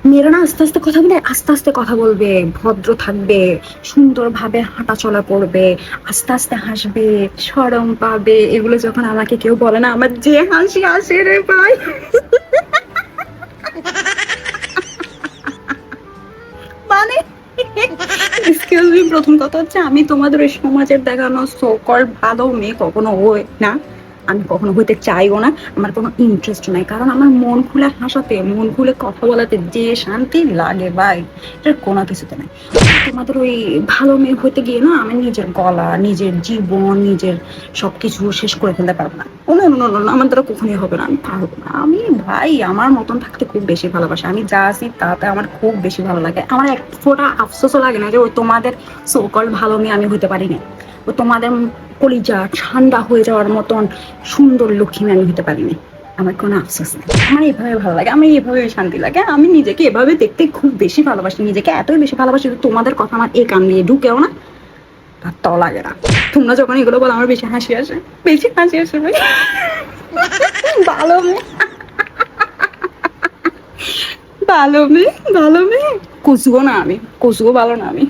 মেয়েরা না আস্তে আস্তে কথা বলে, আস্তে আস্তে কথা বলবে, ভদ্র থাকবে, সুন্দরভাবে হাঁটা চলা করবে, আস্তে আস্তে হাসবে, শরম পাবে। এগুলো যখন আমাকে কেউ বলে না, আমার যে হাসি আসে রে ভাই। মানে এক্সকিউজ মি, প্রথম কথা হচ্ছে আমি তোমাদের ওই সমাজের দেখানো সো কল্ড ভালো মেয়ে কখনো হই না, আমি কখনো হইতে চাইবো না। আমার কোনো ইন্টারেস্ট নাই, কারণ আমার মন খুলে হাসাতে, মন খুলে কথা বলাতে যে শান্তি লাগে ভাই, এটার কোনো কিছুতে নাই। তোমাদের ওই ভালো মেয়ে হইতে গিয়ে না আমি নিজের গলা, নিজের জীবন, নিজের সবকিছু শেষ করে ফেলতে পারবো না। ও না না না না, আমার দ্বারা কখনোই হবে না, আমি পারবো না। আমি ভাই আমার মতন থাকতে খুব বেশি ভালোবাসি, আমি যা আছি তাতে আমার খুব বেশি ভালো লাগে। আমার এক ফোঁটা আফসোসও লাগে না যে ওই তোমাদের সোকল ভালো মেয়ে আমি হতে পারিনি, ও তোমাদের কলিজা ঠান্ডা হয়ে যাওয়ার মতন সুন্দর লক্ষ্মী মেয়ে আমি হতে পারিনি। আমার কোনো আফসোস নেই, আমার এভাবে ভালো লাগে, আমি এভাবে শান্তি লাগে। আমি নিজেকে এভাবে দেখতে খুব বেশি ভালোবাসি, নিজেকে এতই বেশি ভালোবাসি যে তোমাদের কথা আমার এই কান দিয়ে ঢুকেও না, তার তো লাগে না। তোমরা যখন এগুলো বলো আমার বেশি হাসি আসে, বেশি হাসি আসে ভাই। ভালো মেয়ে, ভালো মেয়ে, ভালো মেয়ে কচুও না আমি, কচুও ভালো না আমি।